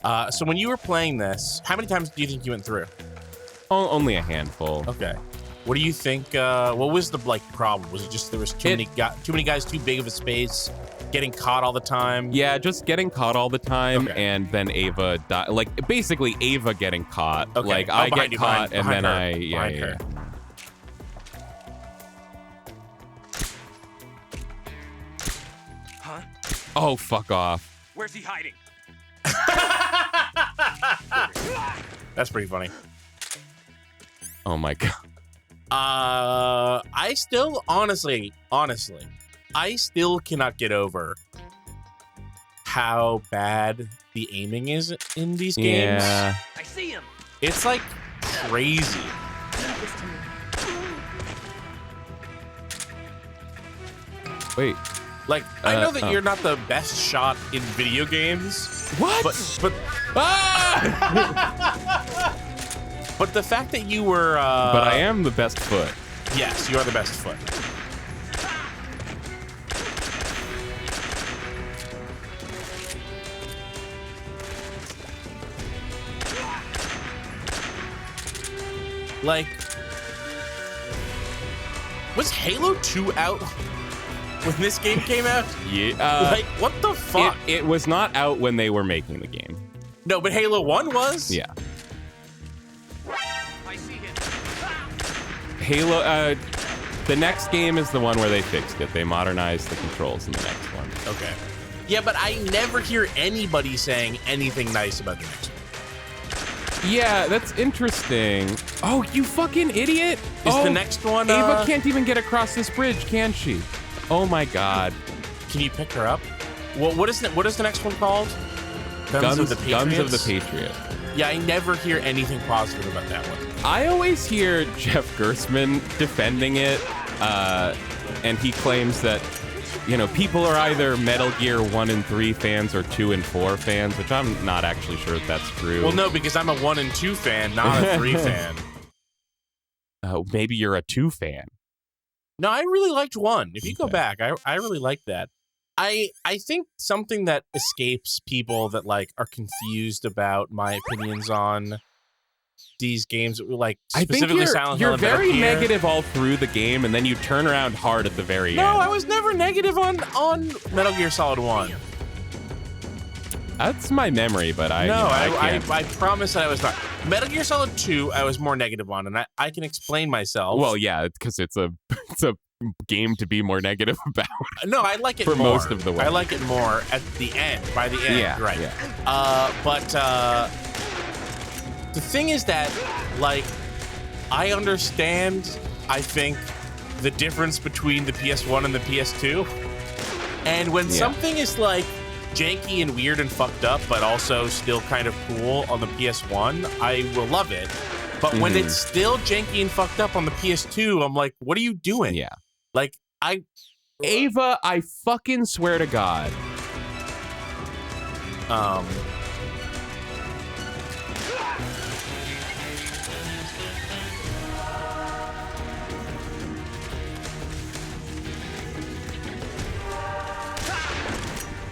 So when you were playing this, how many times do you think you went through? Only a handful. Okay. What do you think? What was the problem? Was it just there was too many guys, too big of a space, getting caught all the time? Yeah, just getting caught all the time, Okay. and then Ava basically Ava getting caught. Okay. Like I get caught, and then behind her. Huh? Oh, fuck off. Where's he hiding? That's pretty funny. Oh my god. I still, honestly, I still cannot get over how bad the aiming is in these games. Yeah. I see him. It's like crazy. Wait. Like, I know that you're not the best shot in video games. What? But but the fact that you were but I am the best foot. Yes, you are the best foot. Like, was Halo 2 out when this game came out? Yeah. Like, what the fuck? It was not out when they were making the game. No, but Halo 1 was? Yeah. I see him. Halo, the next game is the one where they fixed it. They modernized the controls in the next one. Okay. Yeah, but I never hear anybody saying anything nice about the next one. Yeah, that's interesting. Oh, you fucking idiot! Is the next one? Ava can't even get across this bridge, can she? Oh my god. Can you pick her up? Well, what is the next one called? Guns of the Patriot. Yeah, I never hear anything positive about that one. I always hear Jeff Gerstmann defending it, and he claims that, you know, people are either Metal Gear 1 and 3 fans or 2 and 4 fans, which I'm not actually sure if that's true. Well, no, because I'm a 1 and 2 fan, not a 3 fan. Oh, maybe you're a 2 fan. No, I really liked 1. If you go back, I really liked that. I think something that escapes people that like are confused about my opinions on these games, like specifically Silent Hill and Metal very Gear. negative all through the game, and then you turn around hard at the very end. No, I was never negative on Metal Gear Solid 1. That's my memory, but I promise that I was not. Metal Gear Solid 2, I was more negative on, and I can explain myself. Well, yeah, because it's a game to be more negative about. No, I like it for more. most of the way. I like it more at the end, by the end, yeah, right? Yeah. But the thing is that, like, I understand, I think, the difference between the PS1 and the PS2. And when something is, like, janky and weird and fucked up, but also still kind of cool on the PS1, I will love it. But when it's still janky and fucked up on the PS2, I'm like, what are you doing? Yeah. Like, Ava, I fucking swear to God.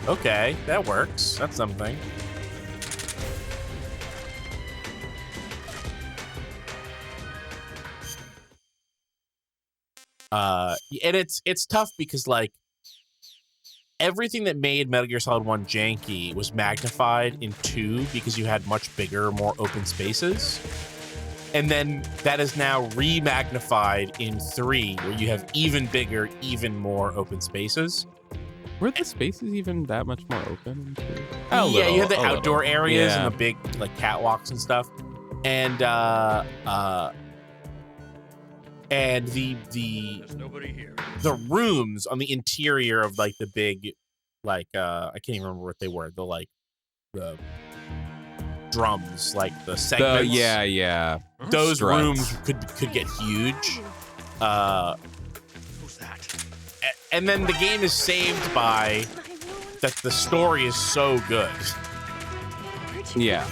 Okay, that works. That's something. And it's tough because, like, everything that made Metal Gear Solid 1 janky was magnified in 2 because you had much bigger, more open spaces. And then that is now re-magnified in 3, where you have even bigger, even more open spaces. Were the spaces even that much more open? Yeah, you have the outdoor areas and the big, like, catwalks and stuff. And There's nobody here. the rooms on the interior of, like, the big, like, I can't even remember what they were. The drums, like the segments. Yeah. Those Struts. rooms could get huge. Who's that? And then the game is saved by that the story is so good. Yeah.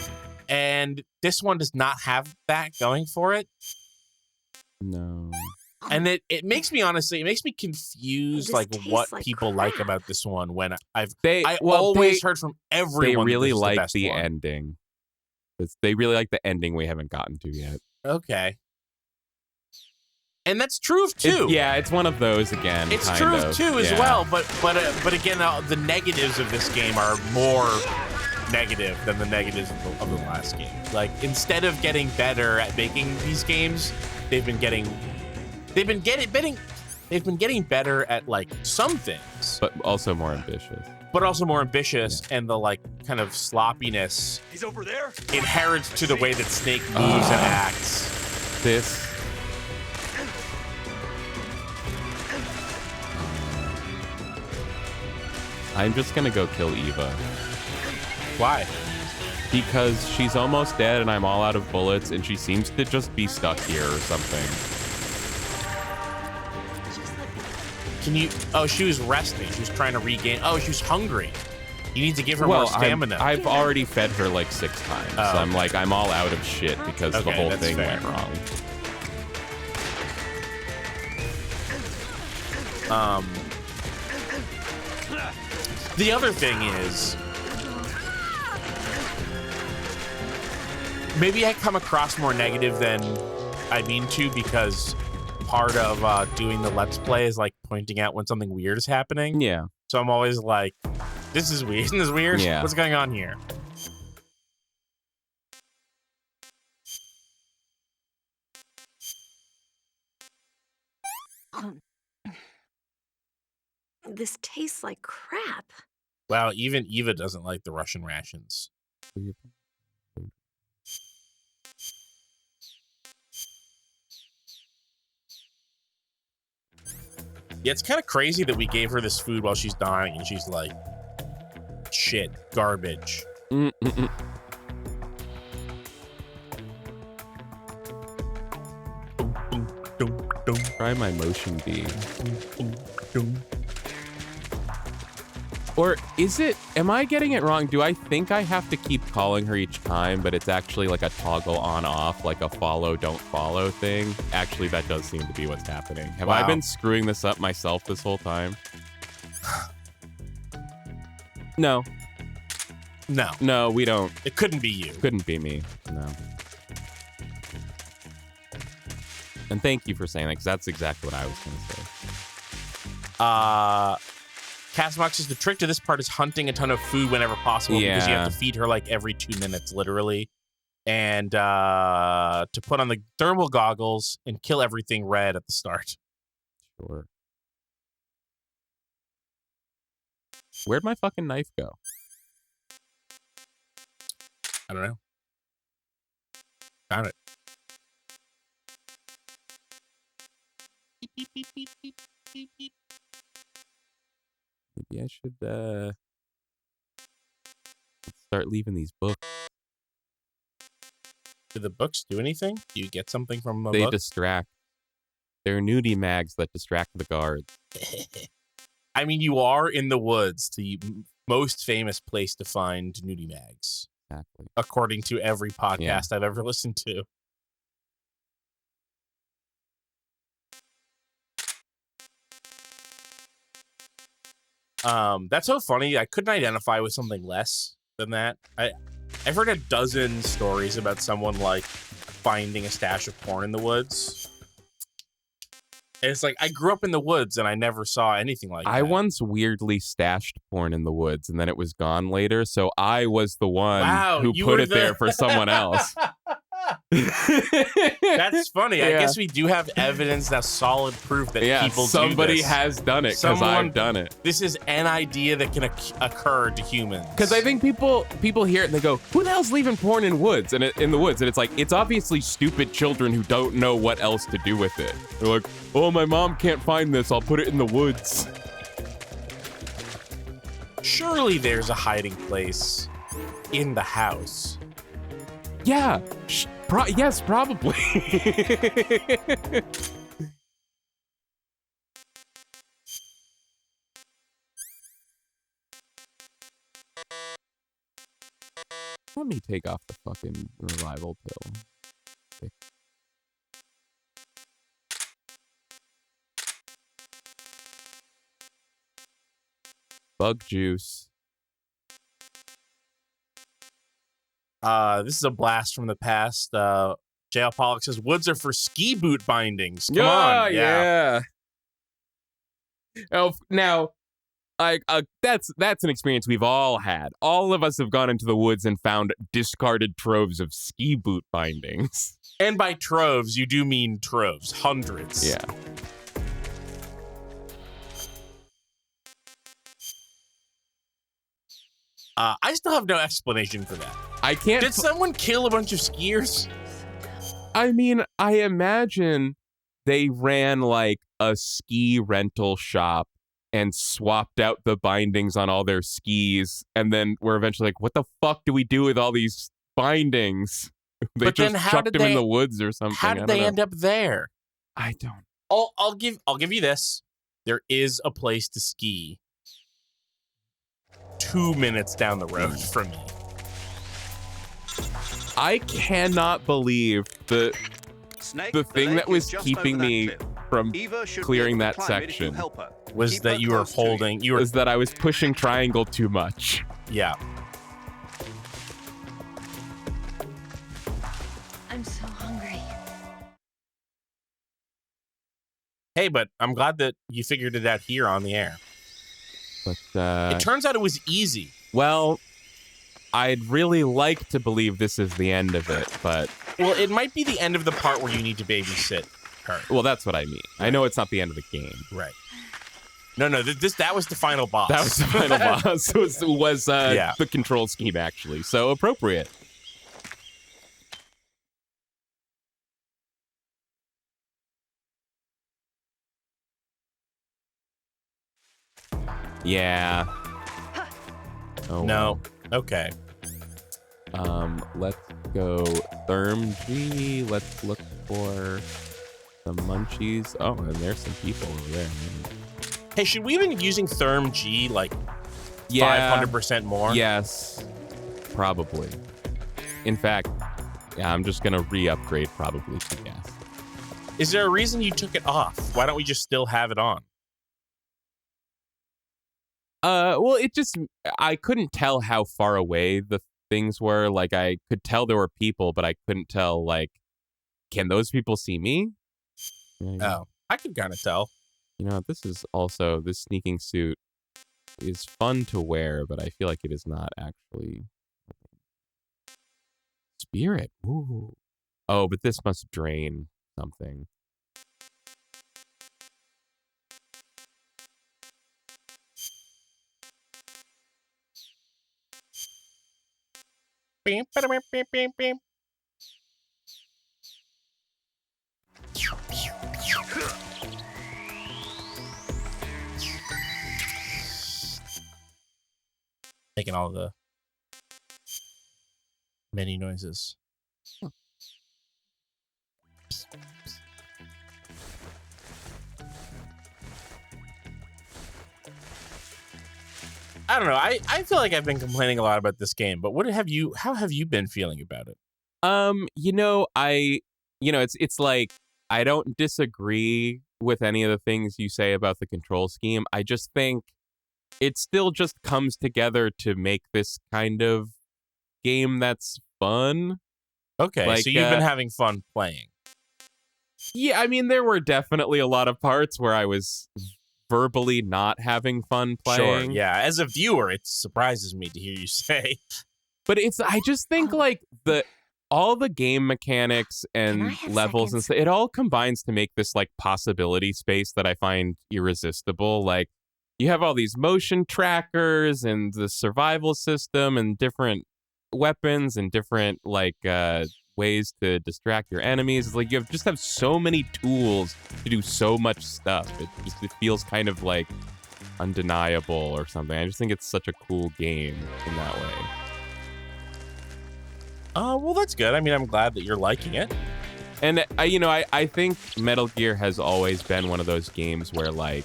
And this one does not have that going for it. No. And it makes me confused, This like tastes what like people like crap. about this one. When I They always heard from they everyone really that this is like the best the one. ending. They really like the ending we haven't gotten to yet. Okay. And that's truth too. It's one of those again. It's kind truth of. too as well. But again, the negatives of this game are more negative than the negatives of the last game. Like, instead of getting better at making these games, they've been getting better at like some things, but also more ambitious. And the like kind of sloppiness He's over there. inherent to the way that Snake moves and acts. I'm just gonna go kill Eva. Why? Because she's almost dead and I'm all out of bullets and she seems to just be stuck here or something. Can you... Oh, she was resting. She was trying to regain... Oh, she was hungry. You need to give her more stamina. I've already fed her like 6 times. Oh. So I'm all out of shit because the whole thing fair. went wrong. The other thing is, maybe I come across more negative than I mean to, because part of doing the Let's Play is like pointing out when something weird is happening. Yeah. So I'm always like, this is weird. Isn't this weird? Yeah. What's going on here? This tastes like crap. Wow, even Eva doesn't like the Russian rations. Yeah, it's kind of crazy that we gave her this food while she's dying, and she's like, shit, garbage. Try my motion B. Or is it, am I getting it wrong? Do I think I have to keep calling her each time, but it's actually like a toggle on off, like a follow, don't follow thing? Actually, that does seem to be what's happening. Have I been screwing this up myself this whole time? No. No. No, we don't. It couldn't be you. Couldn't be me. No. And thank you for saying that, because that's exactly what I was going to say. Castbox says the trick to this part is hunting a ton of food whenever possible, because you have to feed her like every 2 minutes, literally. And to put on the thermal goggles and kill everything red at the start. Sure. Where'd my fucking knife go? I don't know. Found it. Beep, beep, beep, beep, beep, beep. Maybe I should start leaving these books. Do the books do anything? Do you get something from a book? They distract. They're nudie mags that distract the guards. I mean, you are in the woods, the most famous place to find nudie mags. Exactly. According to every podcast I've ever listened to. That's so funny. I couldn't identify with something less than that. I've heard a dozen stories about someone like finding a stash of porn in the woods. And it's like, I grew up in the woods and I never saw anything like that. I once weirdly stashed porn in the woods and then it was gone later, so I was the one who put it there for someone else. That's funny. I guess we do have evidence, that's solid proof that people somebody do this. has done it because I've done it. This is an idea that can occur to humans. Because I think people hear it and they go, "Who the hell's leaving porn in woods?" And in the woods, and it's like, it's obviously stupid children who don't know what else to do with it. They're like, "Oh, my mom can't find this. I'll put it in the woods." Surely there's a hiding place in the house. Yeah. Yes, probably. Let me take off the fucking revival pill. Okay. Bug juice. This is a blast from the past. JL Pollock says woods are for ski boot bindings. Come on. Yeah. Oh, now, that's an experience we've all had. All of us have gone into the woods and found discarded troves of ski boot bindings. And by troves, you do mean troves, hundreds. Yeah. I still have no explanation for that. I can't. Did someone kill a bunch of skiers? I mean, I imagine they ran like a ski rental shop and swapped out the bindings on all their skis, and then we're eventually like, what the fuck do we do with all these bindings? They But just then how chucked did them in they- the woods or something. How did they end up there? I don't. I'll give you this. There is a place to ski 2 minutes down the road from me. I cannot believe the thing that was keeping me from clearing that section Was that you were holding? You were was that I was pushing triangle too much. yeah. I'm so hungry. Hey, but I'm glad that you figured it out here on the air. But It turns out it was easy. well, I'd really like to believe this is the end of it, but Well, it might be the end of the part where you need to babysit her. well, that's what I mean. I know it's not the end of the game. Right. No, that was the final boss. That was the final boss. Was Yeah. the control scheme actually so appropriate? Yeah. Oh, No. Okay. Let's go Therm G. Let's look for the munchies. Oh, and there's some people over there. Hey, should we have been using Therm G like Yeah. 500% more? Yes. Probably. In fact, yeah, I'm just gonna re-upgrade probably to yes. Is there a reason you took it off? Why don't we just still have it on? Well, I couldn't tell how far away the things were. Like, I could tell there were people, but I couldn't tell, like, can those people see me? Oh, I could kind of tell. You know, this sneaking suit is fun to wear, but I feel like it is not actually. Spirit. Ooh. Oh, but this must drain something. Beep, bada, beep, beep, beep, beep. Making all the many noises. I don't know. I feel like I've been complaining a lot about this game, but how have you been feeling about it? It's like I don't disagree with any of the things you say about the control scheme. I just think it still just comes together to make this kind of game that's fun. Okay, Like, so you've been having fun playing. Yeah, I mean, there were definitely a lot of parts where I was verbally not having fun playing. Sure, yeah. As a viewer, it surprises me to hear you say. But I just think like all the game mechanics Can I and have levels and seconds? stuff, it all combines to make this like possibility space that I find irresistible. Like, you have all these motion trackers and the survival system and different weapons and different like ways to distract your enemies. It's like you just have so many tools to do so much stuff. It feels kind of like undeniable or something. I just think it's such a cool game in that way. Well, that's good. I mean, I'm glad that you're liking it. And I think Metal Gear has always been one of those games where like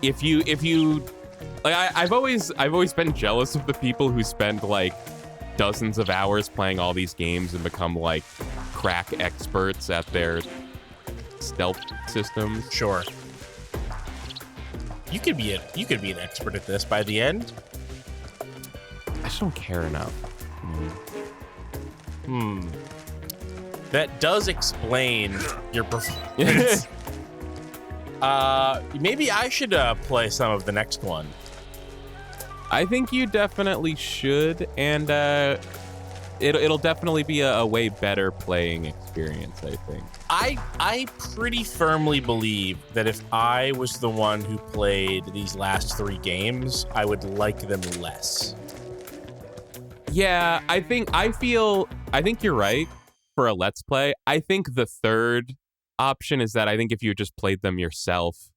if you like I've always been jealous of the people who spend like dozens of hours playing all these games and become like crack experts at their stealth systems. Sure. You could be an expert at this by the end. I just don't care enough. That does explain your performance. Maybe I should play some of the next one. I think you definitely should, and it'll definitely be a way better playing experience, I think. I pretty firmly believe that if I was the one who played these last 3 games, I would like them less. Yeah, I think you're right for a Let's Play. I think the third option is that I think if you just played them yourself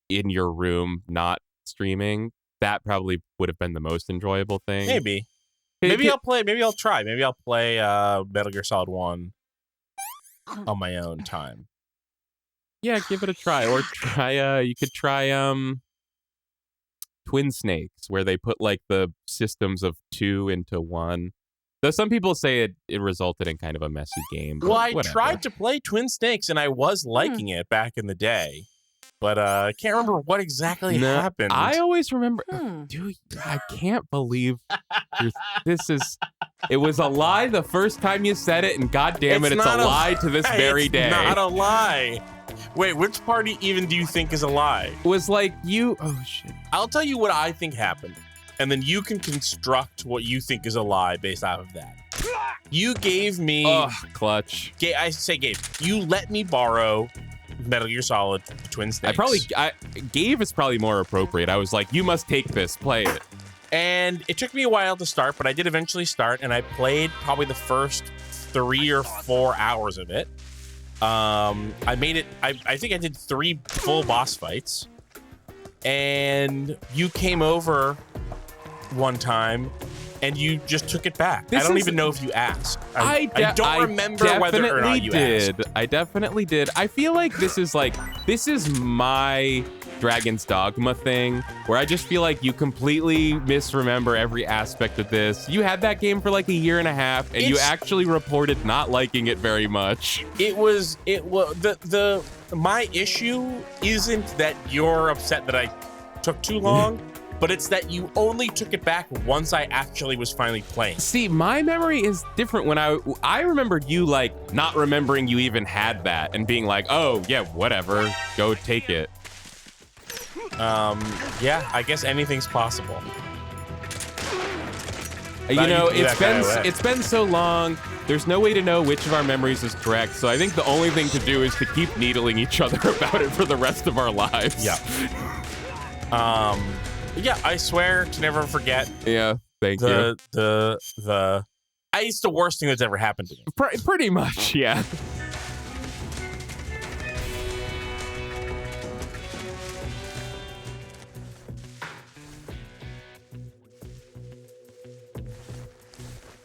in your room, not streaming, that probably would have been the most enjoyable thing. Maybe I'll try Metal Gear Solid 1 on my own time. Yeah, give it a try. Or you could try Twin Snakes, where they put like the systems of 2 into 1. Though some people say it resulted in kind of a messy game. Well, I tried to play Twin Snakes and I was liking it back in the day. But I can't remember what exactly happened. I always remember. Dude, I can't believe it was a lie the first time you said it, and goddamn it's a lie to this very day. Not a lie. Wait, which party even do you think is a lie? It was like you. Oh shit. I'll tell you what I think happened, and then you can construct what you think is a lie based off of that. You gave me. Clutch. I say, Gabe, you let me borrow Metal Gear Solid Twin Snakes. Gave is probably more appropriate. I was like, you must take this, play it. And it took me a while to start, but I did eventually start, and I played probably the first 3 or 4 hours of it. I made it, I think I did 3 full boss fights, and you came over one time and you just took it back. I don't even know if you asked. I don't remember whether or not you asked. I definitely did. I feel like this is my Dragon's Dogma thing, where I just feel like you completely misremember every aspect of this. You had that game for like 1.5 years, and you actually reported not liking it very much. My issue isn't that you're upset that I took too long. But it's that you only took it back once I actually was finally playing. See, my memory is different. When I remembered you like not remembering you even had that and being like, oh yeah, whatever, go take it. Yeah, I guess anything's possible. You know, it's been so long. There's no way to know which of our memories is correct. So I think the only thing to do is to keep needling each other about it for the rest of our lives. Yeah. Yeah, I swear to never forget. Yeah, thank you. It's the worst thing that's ever happened to me. Pretty much, yeah.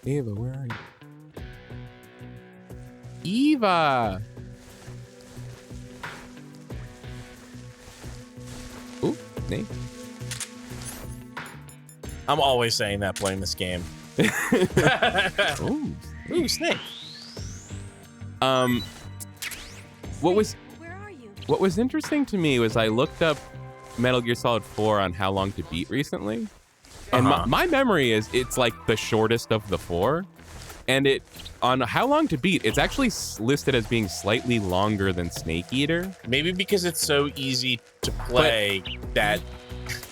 Eva, where are you? Eva! Ooh, name. I'm always saying that playing this game. Ooh, Snake. What was interesting to me was I looked up Metal Gear Solid 4 on how long to beat recently. And my memory is it's like the shortest of the 4. And on how long to beat, it's actually listed as being slightly longer than Snake Eater. Maybe because it's so easy to play that...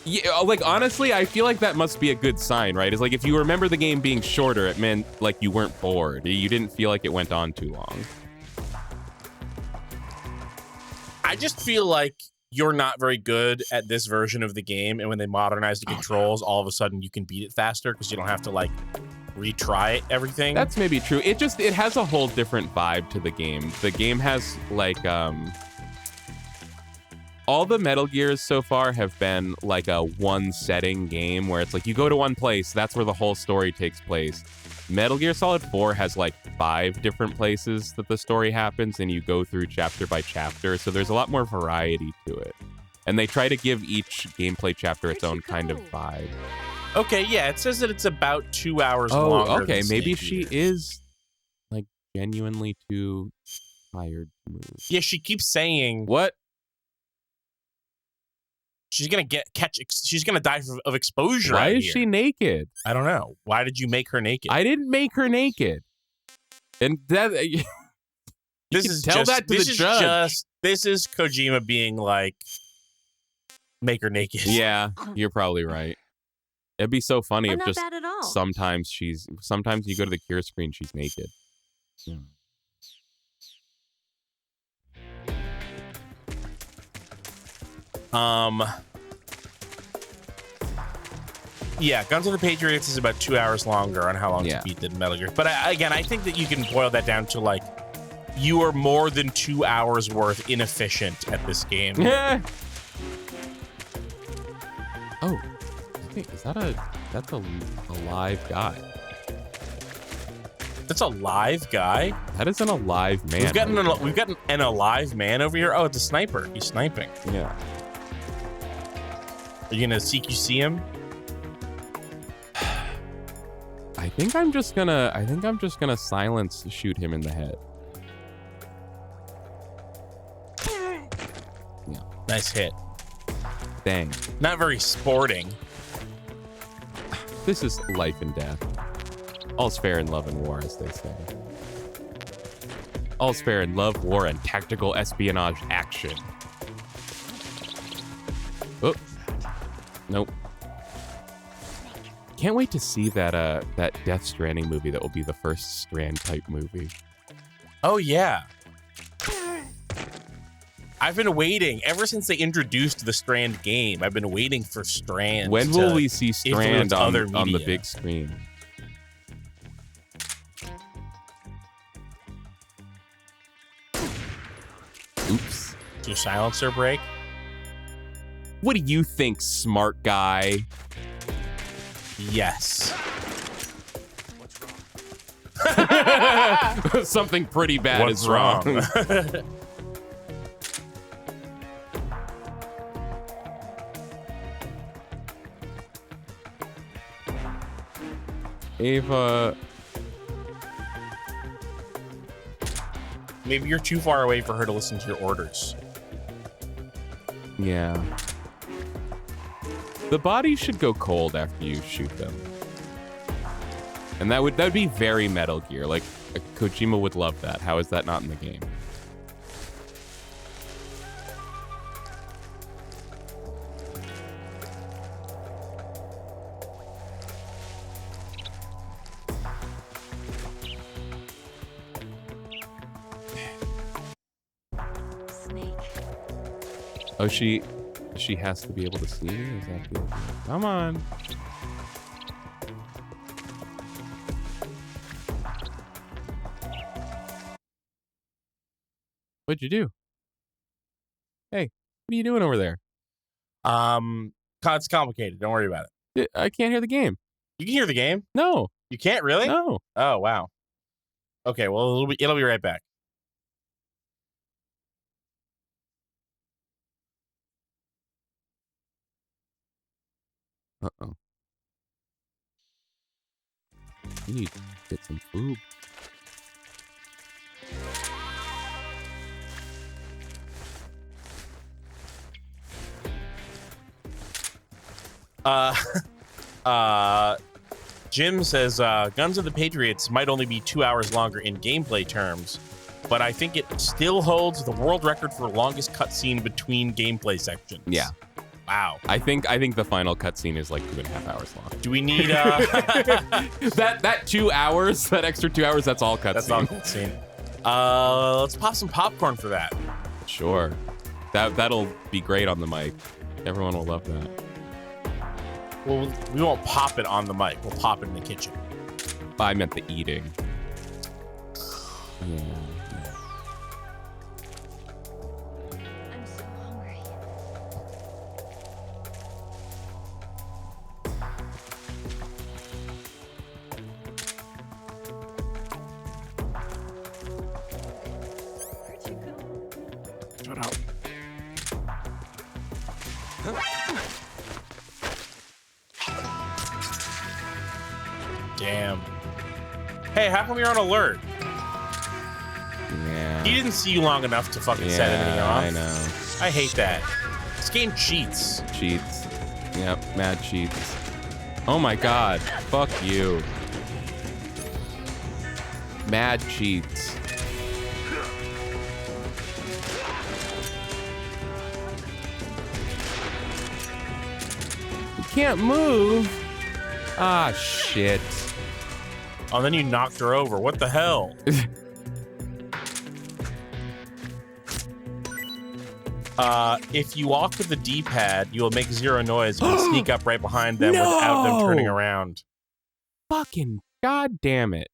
Yeah, like honestly, I feel like that must be a good sign, right? It's like if you remember the game being shorter, it meant like you weren't bored. You didn't feel like it went on too long. I just feel like you're not very good at this version of the game, and when they modernize the controls, all of a sudden you can beat it faster because you don't have to like retry everything. That's maybe true. It has a whole different vibe to the game. The game has like all the Metal Gears so far have been like a one setting game where it's like you go to one place, that's where the whole story takes place. Metal Gear Solid 4 has like 5 different places that the story happens, and you go through chapter by chapter, so there's a lot more variety to it. And they try to give each gameplay chapter its own kind of vibe. Okay, yeah, it says that it's about 2 hours longer. Oh, okay, maybe Snake she Eater. is like genuinely too tired to move. Yeah, she keeps saying... What? She's gonna she's gonna die of exposure. Why is here. she naked? I don't know. Why did you make her naked? I didn't make her naked. And that this is Kojima being like, make her naked. Yeah, you're probably right. It'd be so funny if not just bad at all. sometimes you go to the cure screen, she's naked. Yeah, Guns of the Patriots is about 2 hours longer on how long to beat than Metal Gear. But again, I think that you can boil that down to like, you are more than 2 hours worth inefficient at this game. Oh, that's a live guy. That's a live guy? That is an alive man. We've got an alive man over here. Oh, it's a sniper. He's sniping. Yeah. Are you gonna CQC him? I think I'm just gonna silence shoot him in the head. Yeah. Nice hit. Dang. Not very sporting. This is life and death. All's fair in love and war, as they say. All's fair in love, war, and tactical espionage action. Oh. Nope. Can't wait to see that Death Stranding movie that will be the first Strand type movie. Oh yeah. I've been waiting ever since they introduced the Strand game. I've been waiting for Strand. When will we see Strand on the big screen? Oops. Do silencer break? What do you think, smart guy? Yes. Something pretty bad What's is wrong. Ava. Maybe you're too far away for her to listen to your orders. Yeah. The bodies should go cold after you shoot them. And that would be very Metal Gear. Like, Kojima would love that. How is that not in the game? Oh, she has to be able to see me? Is that the idea? Come on. What'd you do? Hey, what are you doing over there? It's complicated. Don't worry about it. I can't hear the game. You can hear the game? No. You can't really? No. Oh, wow. Okay, well, it'll be right back. Uh-oh. You need to get some food. Jim says, Guns of the Patriots might only be 2 hours longer in gameplay terms, but I think it still holds the world record for longest cutscene between gameplay sections. Yeah. Wow. I think the final cutscene is like 2.5 hours long. Do we need that 2 hours, that extra 2 hours, that's all cutscene. That's all cutscene. Let's pop some popcorn for that. Sure. That'll be great on the mic. Everyone will love that. Well, we won't pop it on the mic. We'll pop it in the kitchen. I meant the eating. Yeah. I'm so hungry. Where'd you go? Shut up. Damn. Hey, how come you're on alert? Yeah. He didn't see you long enough to fucking set anything off. I know. I hate that. This game cheats. Cheats. Yep, mad cheats. Oh my god. Fuck you. Mad cheats. You can't move. Ah, shit. Oh, then you knocked her over. What the hell? If you walk with the D-pad, you will make zero noise and sneak up right behind them without them turning around. Fucking god damn it.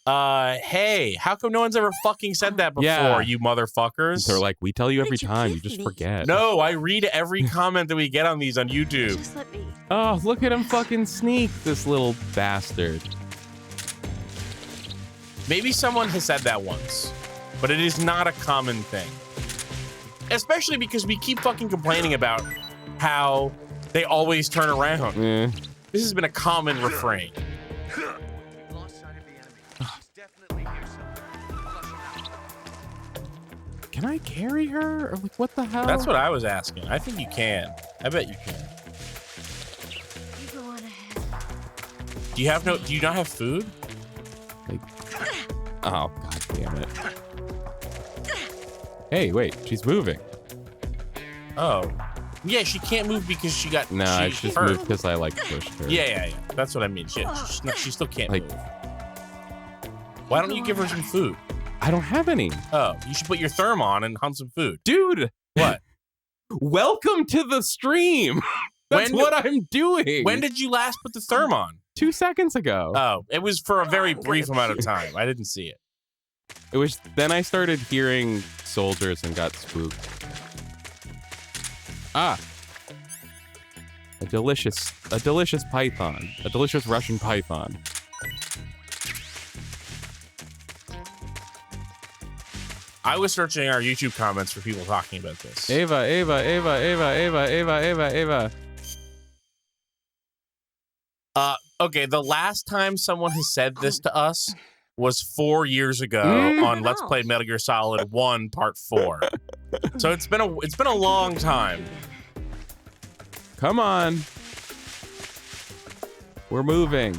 Hey, how come no one's ever fucking said that before, Yeah. you motherfuckers? They're like, we tell you Why every did you time, kiss you just me? forget. No, I read every comment that we get on these on YouTube. Just let me. Oh, look at him fucking sneak, this little bastard. Maybe someone has said that once, but it is not a common thing. Especially because we keep fucking complaining about how they always turn around. Eh. This has been a common refrain. Lost sight of the enemy. He's definitely here somewhere. Flush him out. Can I carry her? Or like, what the hell? That's what I was asking. I think you can. I bet you can. You go on ahead. Do you not have food? Like, oh, god damn it. Hey, wait, she's moving. Oh. Yeah, she can't move because she got No, I just hurt. moved because I like pushed her. Yeah. That's what I mean. She still can't Like- move. Why don't you give her some food? I don't have any. Oh, you should put your therm on and hunt some food. Dude, What? welcome to the stream. That's When- what I'm doing. When did you last put the therm on? 2 seconds ago. Oh, it was for a very brief amount of time. I didn't see it. It was then I started hearing soldiers and got spooked. Ah. A delicious python. A delicious Russian python. I was searching our YouTube comments for people talking about this. Ava. Okay, the last time someone has said this to us was 4 years ago on Let's Play Metal Gear Solid 1 Part 4. So it's been a long time. Come on. We're moving.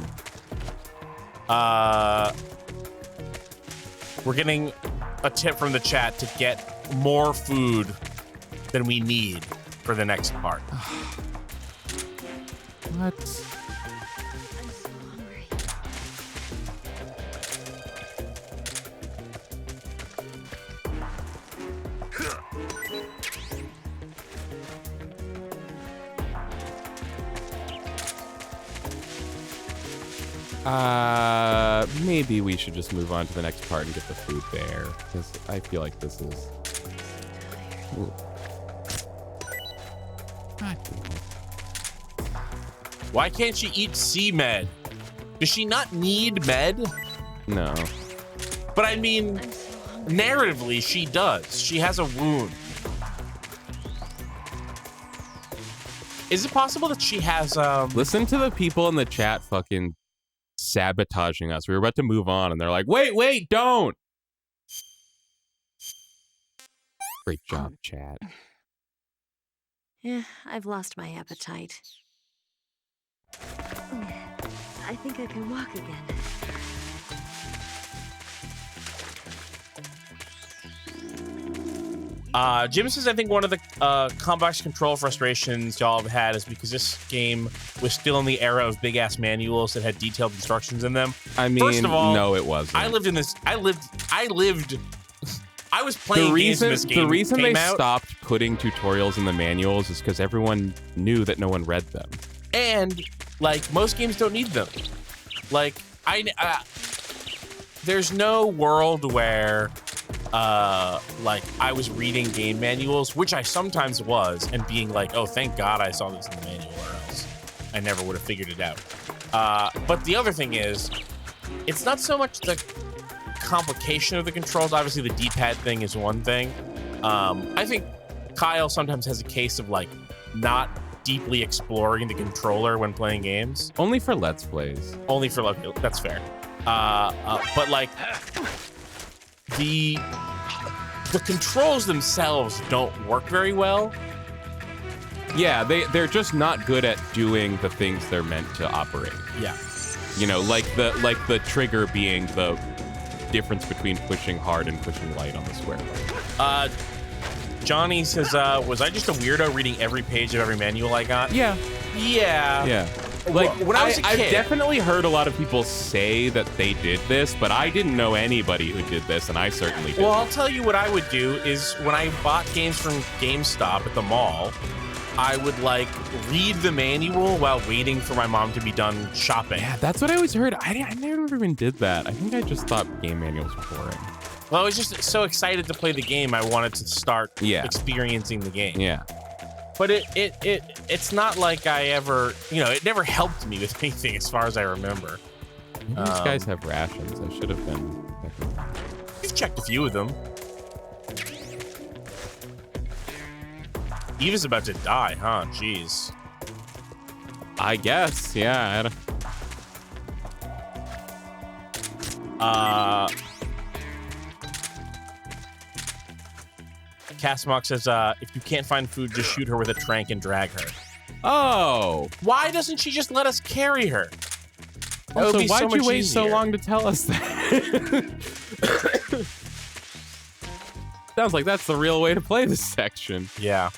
We're getting a tip from the chat to get more food than we need for the next part. What? I'm so hungry. Maybe we should just move on to the next part and get the food there, because I feel like this is. Ooh. God damn it. Why can't she eat C-Med? Does she not need med? No. But I mean, I'm so hungry. narratively, she does. She has a wound. Is it possible that she has, Listen to the people in the chat fucking sabotaging us. We were about to move on, and they're like, wait, don't! Great job, chat. Yeah, I've lost my appetite. I think I can walk again. Jim says, I think one of the complex control frustrations y'all have had is because this game was still in the era of big-ass manuals that had detailed instructions in them. I mean, First of all, no, it wasn't. I was playing games when this game the reason came they out, stopped putting tutorials in the manuals is because everyone knew that no one read them. and, like, most games don't need them. Like, there's no world where like I was reading game manuals, which I sometimes was, and being like, oh, thank God I saw this in the manual, or else I never would have figured it out. But the other thing is, it's not so much the complication of the controls. Obviously, the D-pad thing is one thing. I think Kyle sometimes has a case of like not deeply exploring the controller when playing games. Only for Let's Plays. Only for like, that's fair. But like the the controls themselves don't work very well. Yeah, they're just not good at doing the things they're meant to operate. Yeah. You know, like the trigger being the difference between pushing hard and pushing light on the square button. Johnny says, was I just a weirdo reading every page of every manual I got? Yeah. Yeah. Like, when I was a kid, I've definitely heard a lot of people say that they did this, but I didn't know anybody who did this, and I certainly did. Well, I'll tell you what I would do is when I bought games from GameStop at the mall, I would like read the manual while waiting for my mom to be done shopping. Yeah, that's what I always heard. I never even did that. I think I just thought game manuals were boring. Well, I was just so excited to play the game, I wanted to start experiencing the game. Yeah. But it's not like I ever, it never helped me with anything as far as I remember. Maybe these guys have rations. I should have been. You've checked a few of them. Eva's about to die, huh? Jeez. I guess, yeah. Castmock says, if you can't find food, just shoot her with a trank and drag her. Oh. Why doesn't she just let us carry her? Also, why'd so you much wait so easier. long to tell us that? Sounds like that's the real way to play this section. Yeah.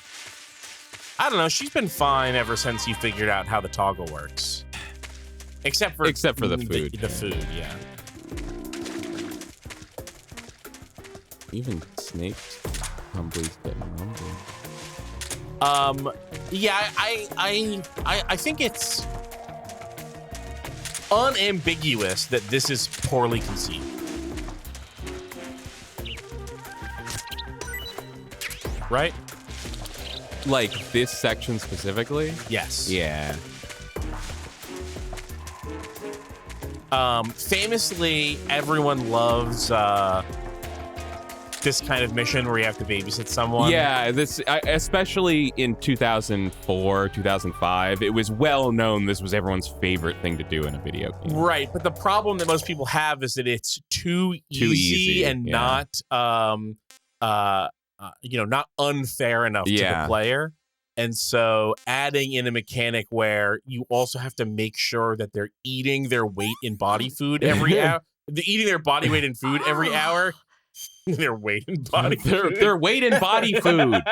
I don't know. She's been fine ever since you figured out how the toggle works. Except for the food. The food, yeah. Even snakes, humblies getting hungry. Yeah, I think it's unambiguous that this is poorly conceived. Right? Like this section specifically? Yes. Yeah. Famously, everyone loves this kind of mission where you have to babysit someone. Yeah, especially in 2004, 2005, it was well known this was everyone's favorite thing to do in a video game. Right, but the problem that most people have is that it's too easy and not not unfair enough to the player. And so adding in a mechanic where you also have to make sure that they're eating their weight in body food every hour. They're eating their body weight in food every hour. Their weight in body food. Their weight in body food.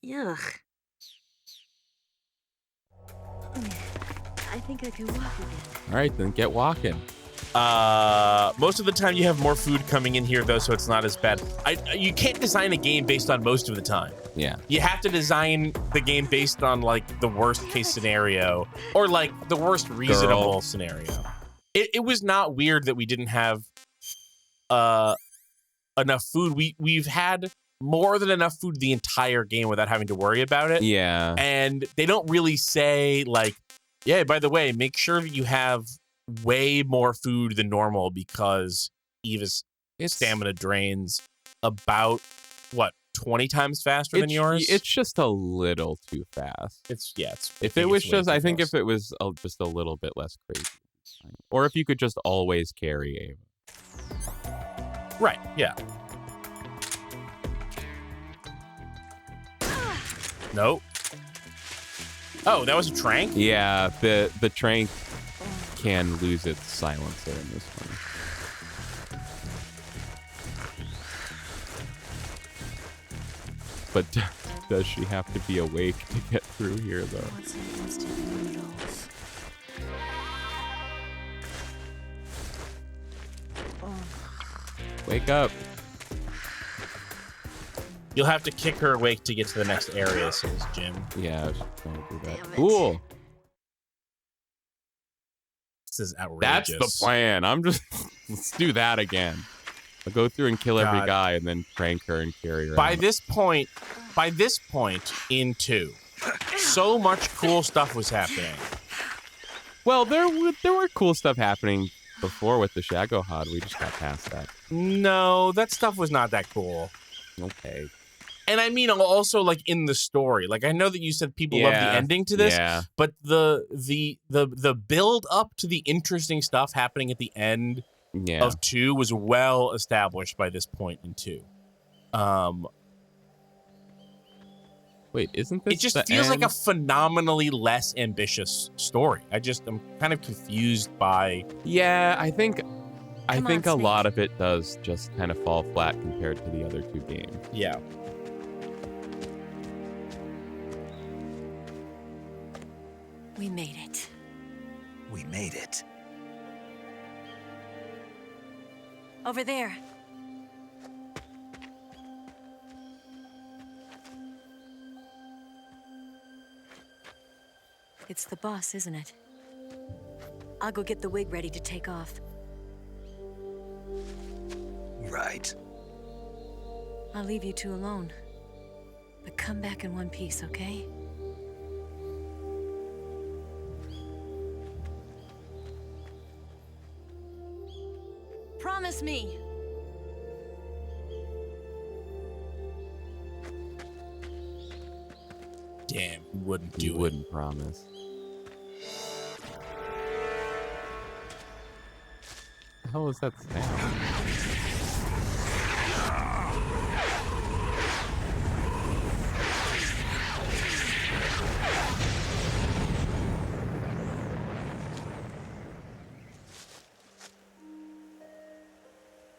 Yuck. I think I can walk again. All right, then get walking. Most of the time you have more food coming in here though, so it's not as bad. You can't design a game based on most of the time. Yeah. You have to design the game based on like the worst case scenario or like the worst reasonable scenario. It was not weird that we didn't have enough food. We've had more than enough food the entire game without having to worry about it. Yeah. And they don't really say like, yeah, by the way, make sure that you have way more food than normal because Eva's stamina drains about 20 times faster than yours. It's just a little too fast. If it was just a little bit less crazy, or if you could just always carry Ava. Right, yeah. Nope. Oh, that was a trank? Yeah, the trank can lose its silencer in this one. But does she have to be awake to get through here, though? What's in instant noodles? Wake up. You'll have to kick her awake to get to the next area, says Jim. Yeah, I was trying to do that. Damn it. Cool. This is outrageous. That's the plan. Let's do that again. I'll go through and kill every guy and then prank her and carry her By out. this point in 2, so much cool stuff was happening. Well, there were cool stuff happening before with the Shagohod. We just got past that. No, that stuff was not that cool. Okay. And I mean also like in the story. Like I know that you said people love the ending to this, but the build up to the interesting stuff happening at the end Yeah. of 2 was well established by this point in 2. Wait, isn't It this just the feels like a end? phenomenally less ambitious story. I'm kind of confused by. Yeah, I think Come on, a Snake. lot of it does just kind of fall flat compared to the other 2 games. Yeah. We made it. We made it. Over there. It's the boss, isn't it? I'll go get the wig ready to take off. Right. I'll leave you 2 alone. But come back in one piece, okay? Promise me! Damn, he wouldn't do You it. wouldn't promise. The hell is that sound?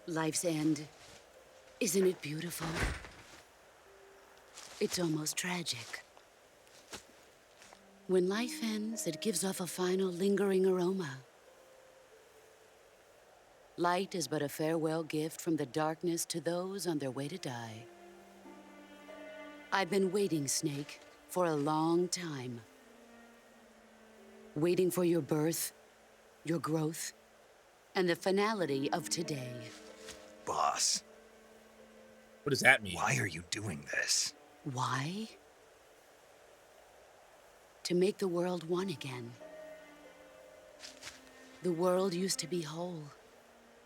Life's end. Isn't it beautiful? It's almost tragic. When life ends, it gives off a final lingering aroma. Light is but a farewell gift from the darkness to those on their way to die. I've been waiting, Snake, for a long time. Waiting for your birth, your growth, and the finality of today. Boss, What does that mean? why are you doing this? Why? To make the world one again. The world used to be whole.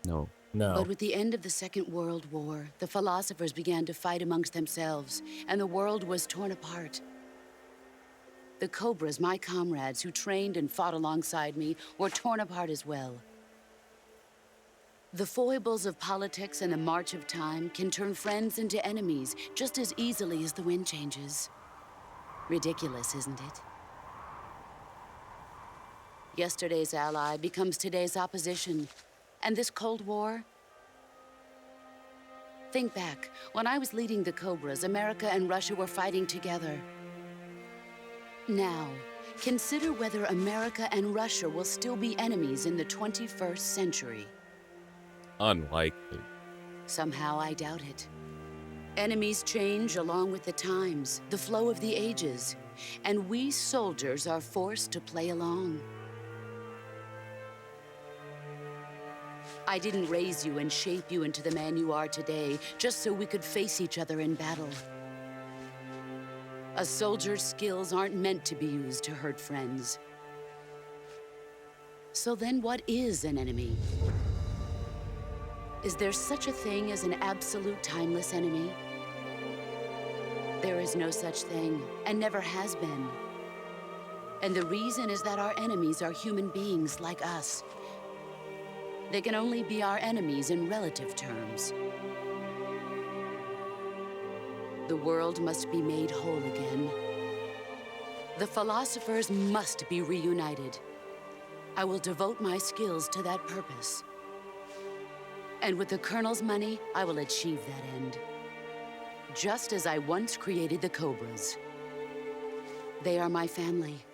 No. No. But with the end of the Second World War, the philosophers began to fight amongst themselves, and the world was torn apart. The Cobras, my comrades who trained and fought alongside me, were torn apart as well. The foibles of politics and the march of time can turn friends into enemies just as easily as the wind changes. Ridiculous, isn't it? Yesterday's ally becomes today's opposition. And this Cold War? Think back. When I was leading the Cobras, America and Russia were fighting together. Now, consider whether America and Russia will still be enemies in the 21st century. Unlikely. Somehow I doubt it. Enemies change along with the times, the flow of the ages, and we soldiers are forced to play along. I didn't raise you and shape you into the man you are today just so we could face each other in battle. A soldier's skills aren't meant to be used to hurt friends. So then what is an enemy? Is there such a thing as an absolute timeless enemy? There is no such thing, and never has been. And the reason is that our enemies are human beings like us. They can only be our enemies in relative terms. The world must be made whole again. The philosophers must be reunited. I will devote my skills to that purpose. And with the Colonel's money, I will achieve that end. Just as I once created the Cobras. They are my family.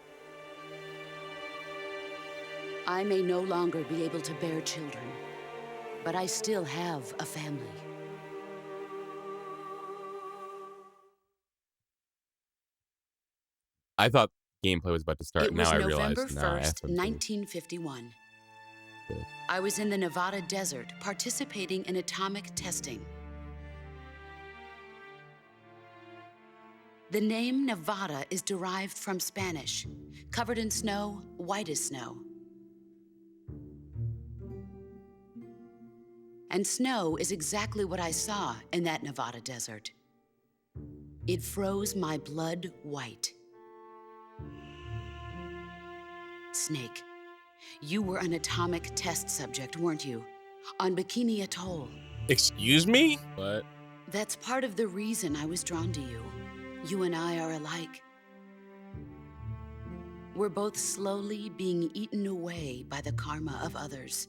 I may no longer be able to bear children, but I still have a family. I thought gameplay was about to start. It was Now I November realize. Now I have 1st, to. 1951. Good. I was in the Nevada desert participating in atomic testing. The name Nevada is derived from Spanish. Covered in snow, white as snow. And snow is exactly what I saw in that Nevada desert. It froze my blood white. Snake, you were an atomic test subject, weren't you? on Bikini Atoll. Excuse me? What? That's part of the reason I was drawn to you. You and I are alike. We're both slowly being eaten away by the karma of others.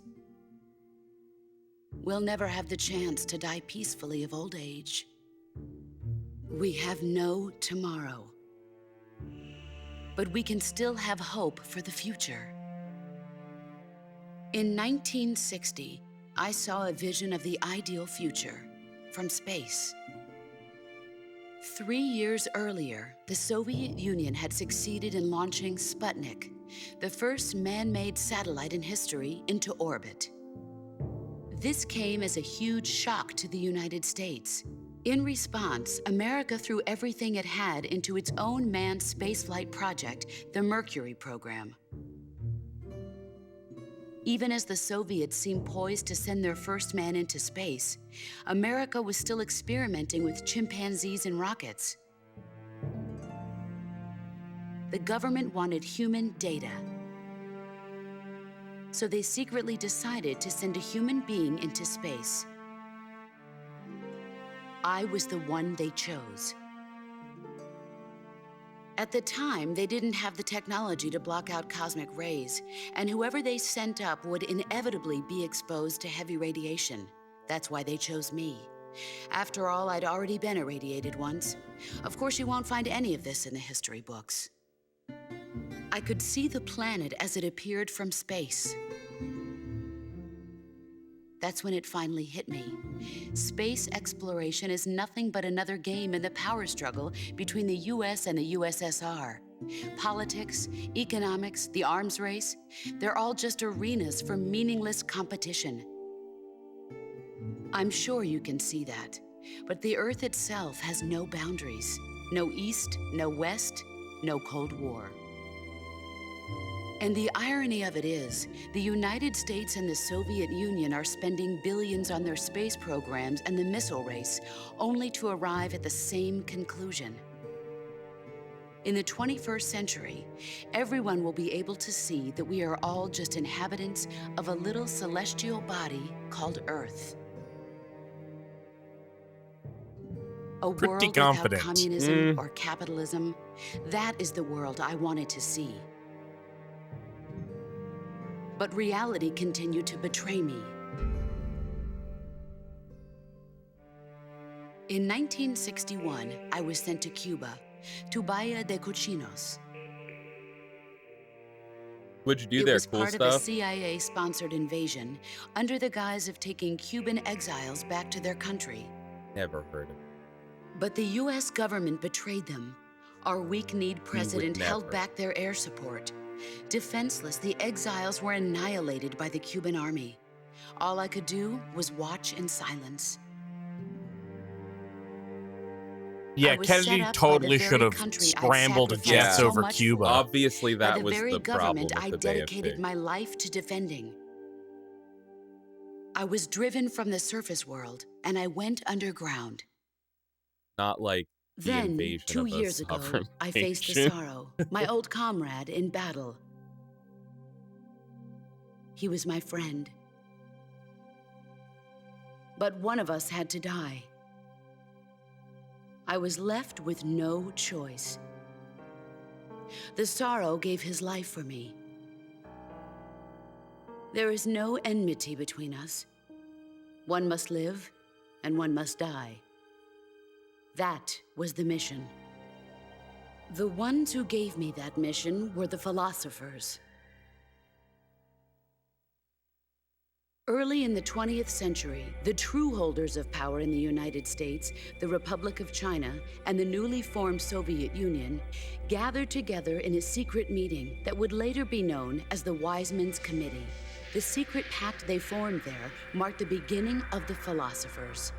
We'll never have the chance to die peacefully of old age. We have no tomorrow. But we can still have hope for the future. In 1960, I saw a vision of the ideal future from space. 3 years earlier, the Soviet Union had succeeded in launching Sputnik, the first man-made satellite in history, into orbit. This came as a huge shock to the United States. In response, America threw everything it had into its own manned spaceflight project, the Mercury program. Even as the Soviets seemed poised to send their first man into space, America was still experimenting with chimpanzees and rockets. The government wanted human data. So they secretly decided to send a human being into space. I was the one they chose. At the time, they didn't have the technology to block out cosmic rays, and whoever they sent up would inevitably be exposed to heavy radiation. That's why they chose me. After all, I'd already been irradiated once. Of course, you won't find any of this in the history books. I could see the planet as it appeared from space. That's when it finally hit me. Space exploration is nothing but another game in the power struggle between the US and the USSR. Politics, economics, the arms race, they're all just arenas for meaningless competition. I'm sure you can see that, but the Earth itself has no boundaries. No East, no West, no Cold War. And the irony of it is, the United States and the Soviet Union are spending billions on their space programs and the missile race, only to arrive at the same conclusion. In the 21st century, everyone will be able to see that we are all just inhabitants of a little celestial body called Earth. A world without confident. communism or capitalism, that is the world I wanted to see. But reality continued to betray me. In 1961, I was sent to Cuba, to Bahia de Cochinos. What'd you do It there? was Cool part of a stuff? CIA-sponsored invasion under the guise of taking Cuban exiles back to their country. Never heard of it. But the US government betrayed them. Our weak-kneed president held never. back their air support. Defenseless, the exiles were annihilated by the Cuban army. All I could do was watch in silence. Yeah, I was set Kennedy up by totally the should very have country I'd scrambled sacrificed jets so over much Cuba. for. Obviously, By that the was very the problem government with I the Bay of dedicated Pigs. my life to defending. I was driven from the surface world, and I went underground. Not like the Then, invasion 2 of a years ago, sovereign I faced the nation. Sorrow, my old comrade in battle. He was my friend. But one of us had to die. I was left with no choice. The Sorrow gave his life for me. There is no enmity between us. One must live, and one must die. That was the mission. The ones who gave me that mission were the philosophers. Early in the 20th century, the true holders of power in the United States, the Republic of China, and the newly formed Soviet Union gathered together in a secret meeting that would later be known as the Wise Men's Committee. The secret pact they formed there marked the beginning of the philosophers.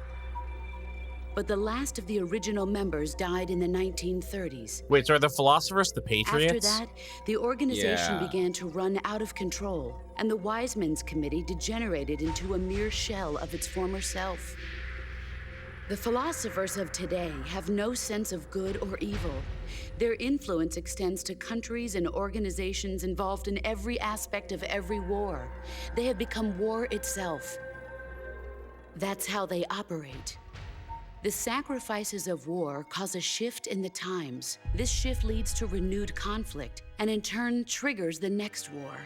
But the last of the original members died in the 1930s. Wait, so are the philosophers the Patriots? After that, the organization Yeah. began to run out of control, and the Wise Men's Committee degenerated into a mere shell of its former self. The philosophers of today have no sense of good or evil. Their influence extends to countries and organizations involved in every aspect of every war. They have become war itself. That's how they operate. The sacrifices of war cause a shift in the times. This shift leads to renewed conflict, and in turn triggers the next war.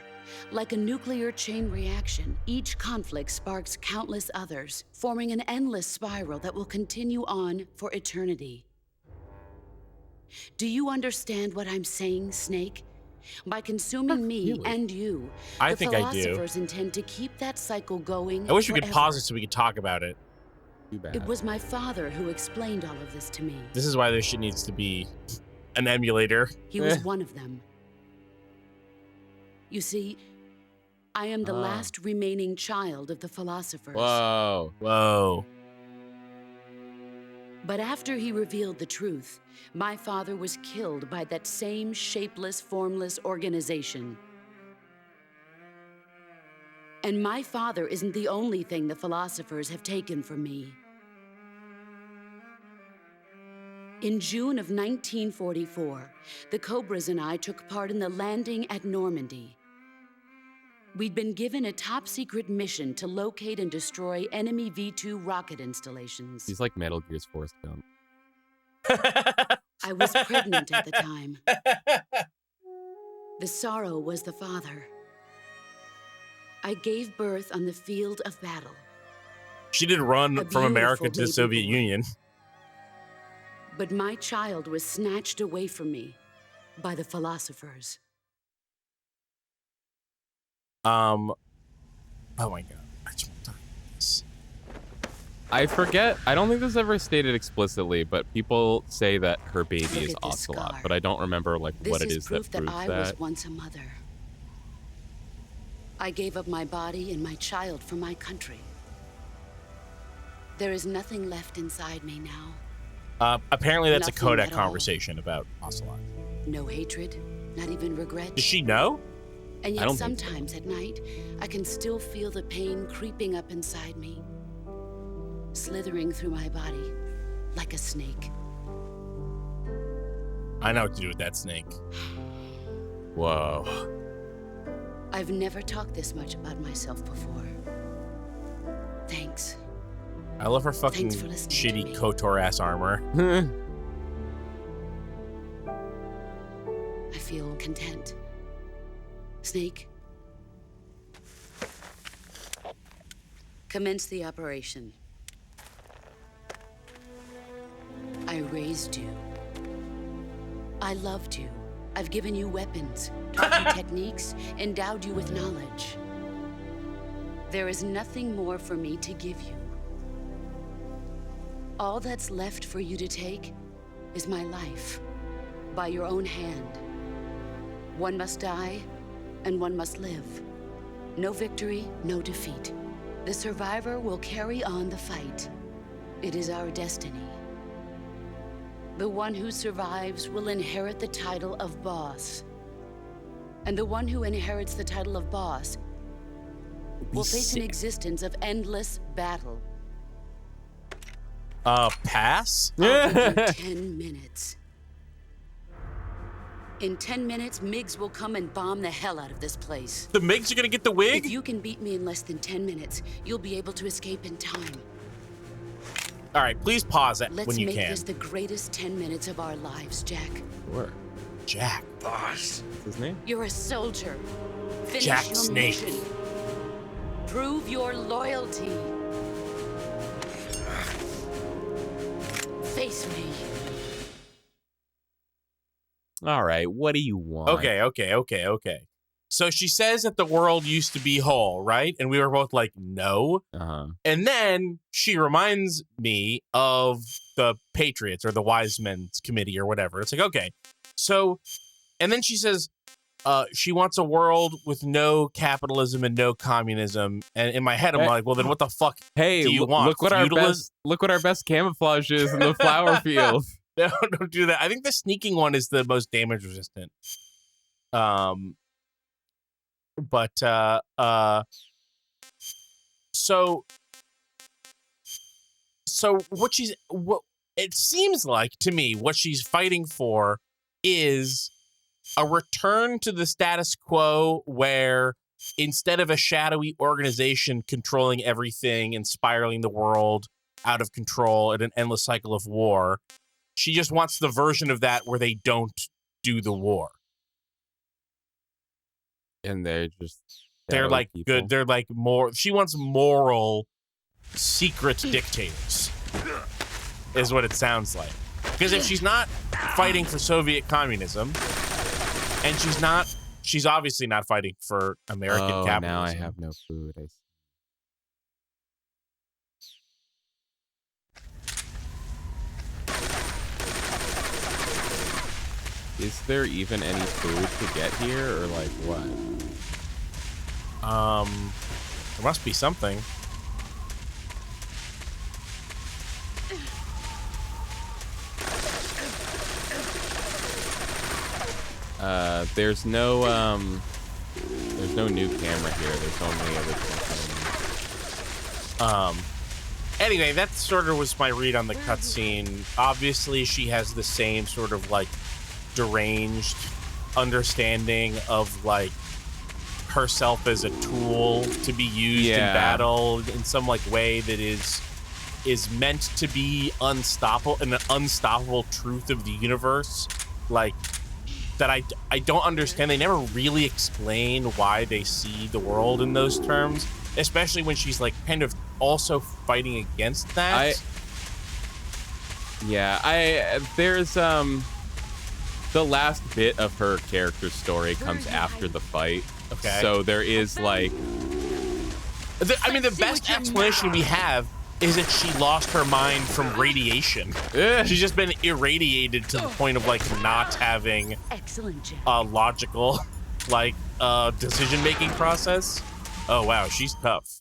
Like a nuclear chain reaction, each conflict sparks countless others, forming an endless spiral that will continue on for eternity. Do you understand what I'm saying, Snake? By consuming me and you, I the think I do. philosophers intend to keep that cycle going I wish we could forever. pause it so we could talk about it. Too bad. It was my father who explained all of this to me. This is why this shit needs to be an emulator. He was one of them. You see, I am the last remaining child of the philosophers. Whoa. Whoa. But after he revealed the truth, my father was killed by that same shapeless, formless organization. And my father isn't the only thing the philosophers have taken from me. In June of 1944, the Cobras and I took part in the landing at Normandy. We'd been given a top-secret mission to locate and destroy enemy V-2 rocket installations. He's like Metal Gear's Force Gump. I was pregnant at the time. The sorrow was the father. I gave birth on the field of battle. She did run A from America beautiful to the baby Soviet boy. Union. But my child was snatched away from me by the philosophers. Oh my god. I just want to talk about this. I forget. I don't think this is ever stated explicitly, but people say that her baby Look is at this Ocelot, scar. but I don't remember like This what it is is proof that proves I that. was once a mother. I gave up my body and my child for my country. There is nothing left inside me now. Apparently that's Nothing a Kodak at all. conversation about Ocelot. No hatred, not even regret. Does she know? And I yet don't think so. sometimes at night, I can still feel the pain creeping up inside me, slithering through my body like a snake. I know what to do with that snake. Whoa. I've never talked this much about myself before. Thanks. I love her fucking Thanks for listening to shitty me. KOTOR ass armor. I feel content. Snake, commence the operation. I raised you. I loved you. I've given you weapons, taught you techniques, endowed you with knowledge. There is nothing more for me to give you. All that's left for you to take is my life, by your own hand. One must die, and one must live. No victory, no defeat. The survivor will carry on the fight. It is our destiny. The one who survives will inherit the title of boss. And the one who inherits the title of boss will face an existence of endless battle. Pass? I'll give you 10 minutes. In 10 minutes, MiGs will come and bomb the hell out of this place. The MiGs are gonna get the wig? If you can beat me in less than 10 minutes, you'll be able to escape in time. All right, please pause it Let's when you make can. this the greatest 10 minutes of our lives, Jack. Sure. Jack. Boss. What's his name? You're a soldier. Finish Jack your Snake. mission. Prove your loyalty. Face me. All right. What do you want? Okay. So she says that the world used to be whole, right? And we were both like, no. Uh-huh. And then she reminds me of the Patriots or the Wise Men's Committee or whatever. It's like, okay. So, and then she says she wants a world with no capitalism and no communism. And in my head, I'm Hey. like, well, then what the fuck Hey, do you want? look what our best camouflage is in the flower field. No, don't do that. I think the sneaking one is the most damage resistant. So what it seems like to me what she's fighting for is a return to the status quo where instead of a shadowy organization controlling everything and spiraling the world out of control in an endless cycle of war, she just wants the version of that where they don't do the war. And they're just They're like people. good. They're like more. She wants moral, secret dictators, is what it sounds like. Because if she's not fighting for Soviet communism, and she's obviously not fighting for American capitalism. Now I have no food. Is there even any food to get here, or like what? There must be something. There's no new camera here. There's only original camera. Anyway, that sort of was my read on the cutscene. Obviously, she has the same sort of like deranged understanding of like herself as a tool to be used in battle in some like way that is meant to be unstoppable, an unstoppable truth of the universe. Like that I don't understand. They never really explain why they see the world in those terms, especially when she's like kind of also fighting against that. There's the last bit of her character story comes after the fight. Okay. So there is like the best explanation we have is that she lost her mind from radiation. She's just been irradiated to the point of like not having a logical like decision-making process. Oh wow, she's tough.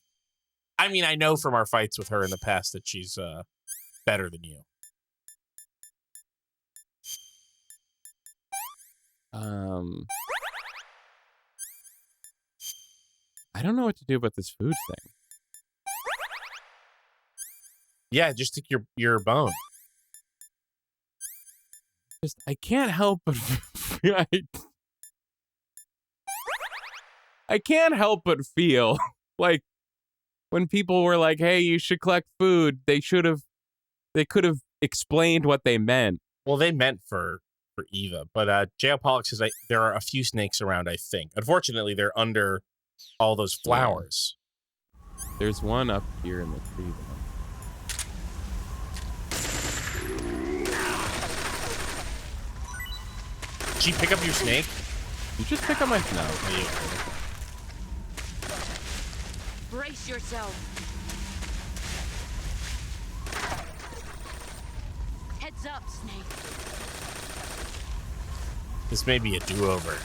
I mean, I know from our fights with her in the past that she's better than you. I don't know what to do about this food thing. Yeah, just take your bone. I can't help but I can't help but feel like when people were like, "Hey, you should collect food," they could have explained what they meant. Well, they meant for Eva, but J.L. Pollock says there are a few snakes around, I think. Unfortunately, they're under all those flowers. Yeah. There's one up here in the tree, though. Did she pick up your snake? You just pick up my no. Brace yourself. Heads up, Snake. This may be a do-over.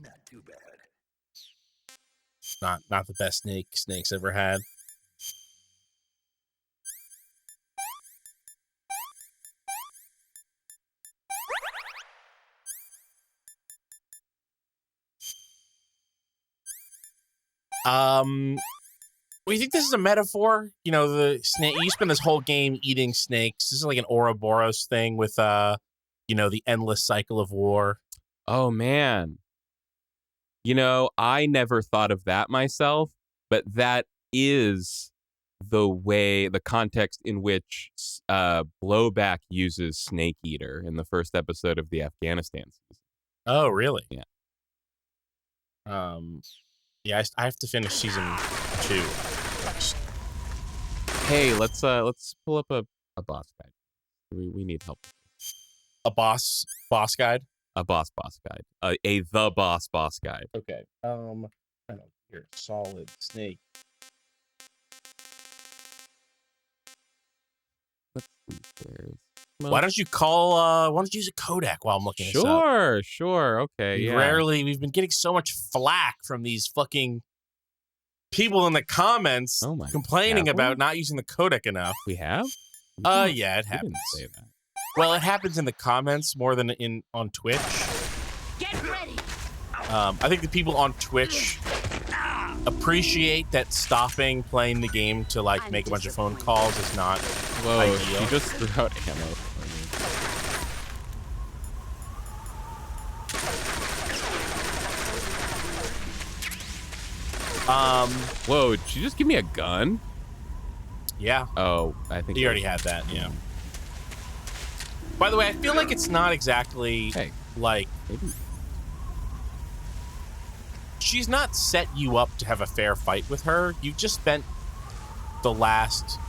Not too bad. Not the best snakes ever had. We think this is a metaphor. You know, the snake. You spend this whole game eating snakes. This is like an Ouroboros thing with the endless cycle of war. Oh man. You know, I never thought of that myself, but that is the context in which Blowback uses Snake Eater in the first episode of the Afghanistan season. Oh, really? Yeah. Yeah, I have to finish season 2 first. Hey, let's pull up a boss guide. We need help. A boss guide? A boss guide. The boss guide. Okay. I don't hear solid snake. Let's see. Why don't you use a Kodak while I'm looking this up? Sure. Okay. We've been getting so much flack from these fucking people in the comments complaining about not using the Kodak enough. We have? Yeah, it happens. Didn't say that. Well, it happens in the comments more than on Twitch. Get ready. I think the people on Twitch appreciate that stopping playing the game to like make a bunch of phone calls is not Whoa, ideal. she just threw out ammo. Whoa, did she just give me a gun? Yeah. Oh, I think You already had that, yeah. By the way, I feel like it's not exactly like maybe. She's not set you up to have a fair fight with her. You've just spent the last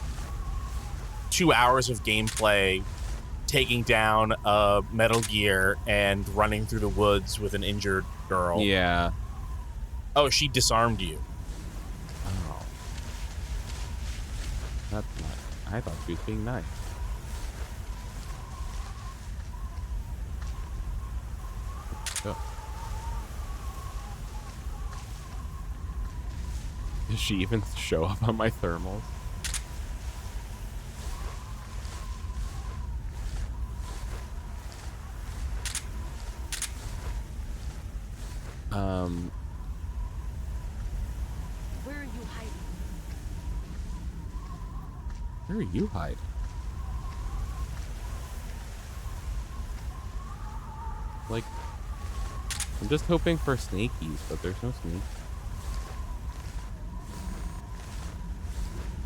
2 hours of gameplay taking down a Metal Gear and running through the woods with an injured girl. Yeah. Oh, she disarmed you. Oh. That's not. I thought she was being nice. Go. Does she even show up on my thermals? Where are you hiding? Where are you hiding? Like, I'm just hoping for snakies, but there's no snakes.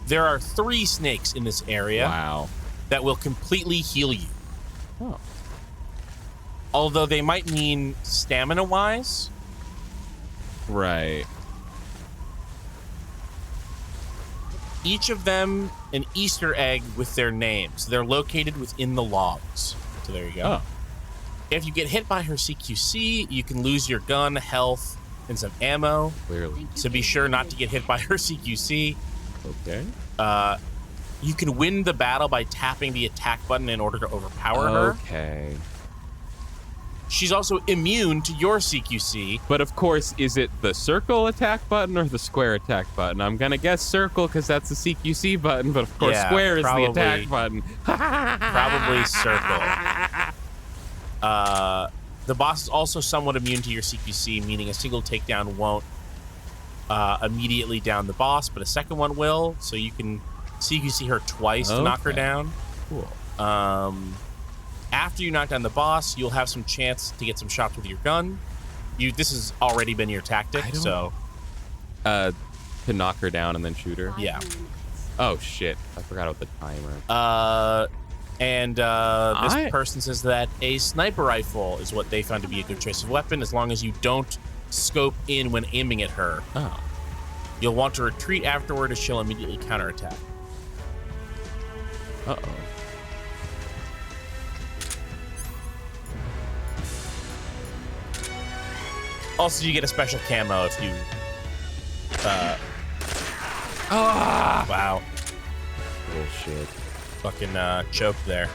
There are 3 snakes in this area that will completely heal you. Oh. Although they might mean stamina-wise. Right. Each of them an Easter egg with their names. They're located within the logs. So there you go. Oh. If you get hit by her CQC, you can lose your gun, health, and some ammo. Clearly. So be sure not to get hit by her CQC. Okay. You can win the battle by tapping the attack button in order to overpower her. Okay. She's also immune to your CQC. But of course, is it the circle attack button or the square attack button? I'm gonna guess circle because that's the CQC button, but of course square is the attack button. Probably circle. The boss is also somewhat immune to your CQC, meaning a single takedown won't immediately down the boss, but a second one will. So you can CQC her twice to knock her down. Cool. After you knock down the boss, you'll have some chance to get some shots with your gun. This has already been your tactic, so to knock her down and then shoot her. Yeah. Oh shit! I forgot about the timer. This person says that a sniper rifle is what they found to be a good choice of weapon, as long as you don't scope in when aiming at her. Oh. You'll want to retreat afterward, as she'll immediately counterattack. Uh-oh. Also, you get a special camo if you... Wow. Bullshit. Fucking choke there.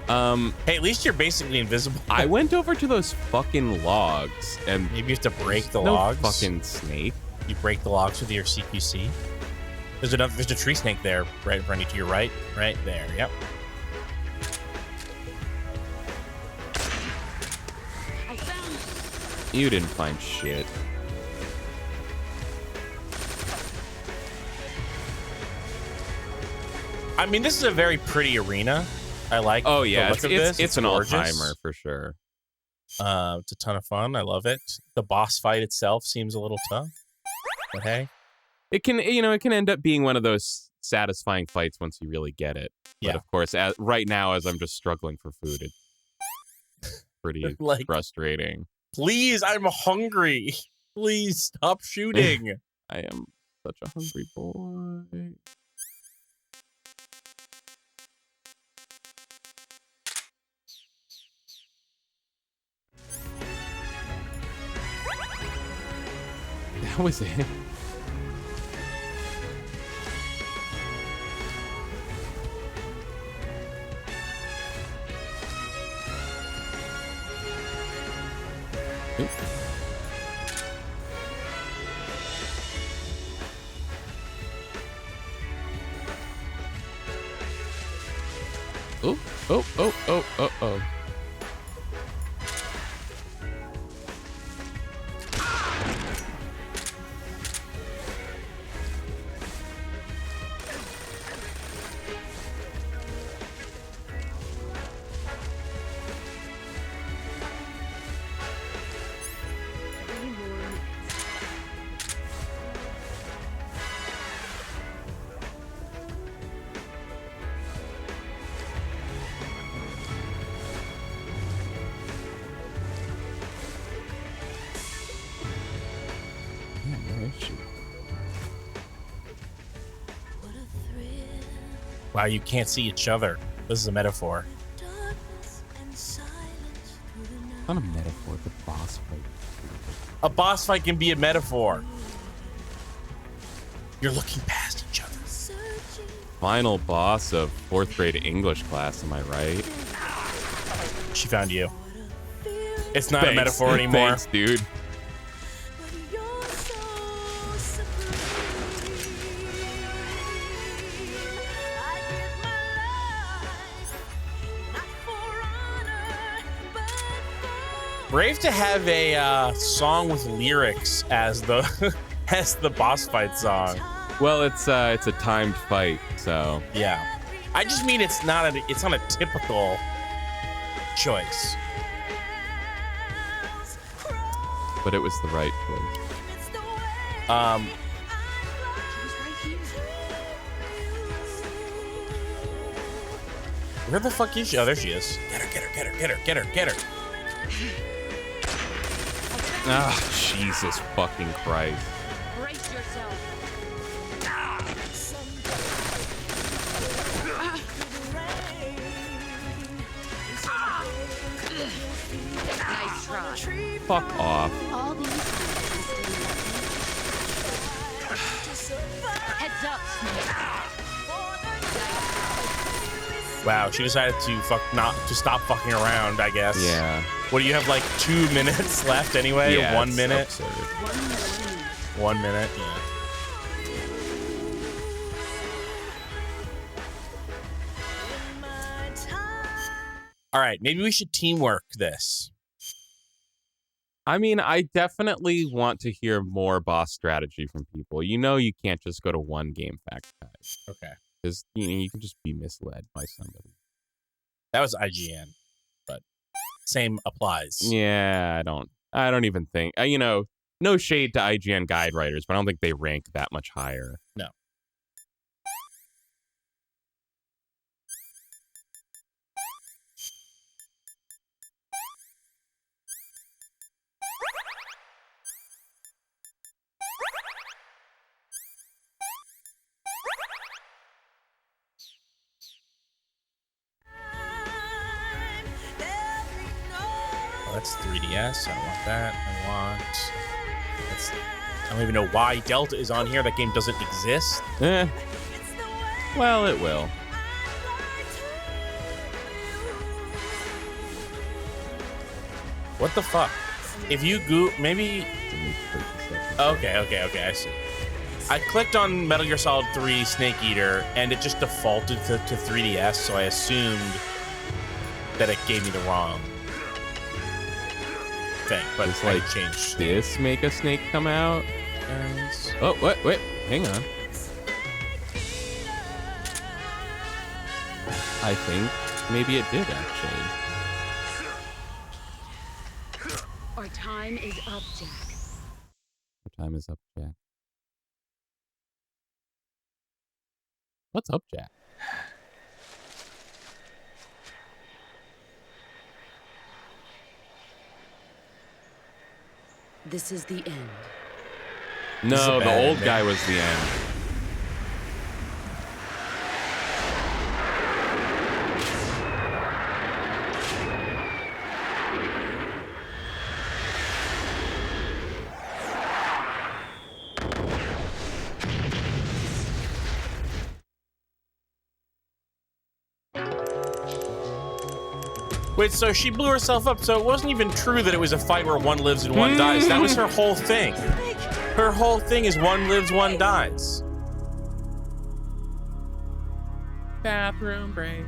Hey, at least you're basically invisible. I went over to those fucking logs and maybe you have to break the no logs. Fucking snake. You break the logs with your CQC. There's a tree snake there, right in front of you to your right. Right there. Yep. You didn't find shit. I mean, this is a very pretty arena. I like. Oh yeah, the look of this. It's an gorgeous. all-timer for sure. It's a ton of fun. I love it. The boss fight itself seems a little tough, but hey, it can end up being one of those satisfying fights once you really get it. Yeah. But of course, right now, as I'm just struggling for food, it's pretty like, frustrating. Please, I'm hungry. Please stop shooting. I am such a hungry boy. That was it. Oh. Wow, you can't see each other. This is a metaphor. Not a metaphor, the boss fight. A boss fight can be a metaphor. You're looking past each other. Final boss of 4th grade English class, am I right? She found you. It's not a metaphor anymore. Thanks, dude. Brave to have a song with lyrics as the as the boss fight song. Well, it's a timed fight, so Yeah, I just mean it's not a typical choice. but it was the right choice. Where the fuck is she? Oh, there she is. Get her, get her, get her, get her, get her, get her. Ah, Jesus fucking Christ. Brace yourself. Nice try. Fuck off. All these heads up, Snake. Wow, she decided to stop fucking around, I guess. Yeah. What do you have, like 2 minutes left anyway? Yeah, 1 it's minute? absurd. 1 minute, yeah. All right, maybe we should teamwork this. I mean, I definitely want to hear more boss strategy from people. You know, you can't just go to one game fact guys. Okay. Because you can just be misled by somebody. That was IGN, but same applies. Yeah, I don't even think, no shade to IGN guide writers, but I don't think they rank that much higher. No. That's 3DS. I don't want that. I don't even know why Delta is on here. That game doesn't exist. Well, it will. What the fuck? If you maybe. Okay. I see. I clicked on Metal Gear Solid 3 Snake Eater, and it just defaulted to 3DS, so I assumed that it gave me the wrong thing, but It's I like changed. this make a snake come out? Oh, wait, hang on. I think maybe it did, actually. Our time is up, Jack. Your time is up, Jack. What's up, Jack? This is the end. No, the bad old ending. guy was the end. Wait, so she blew herself up, so it wasn't even true that it was a fight where one lives and one dies. That was her whole thing. Her whole thing is one lives, one dies. Bathroom break.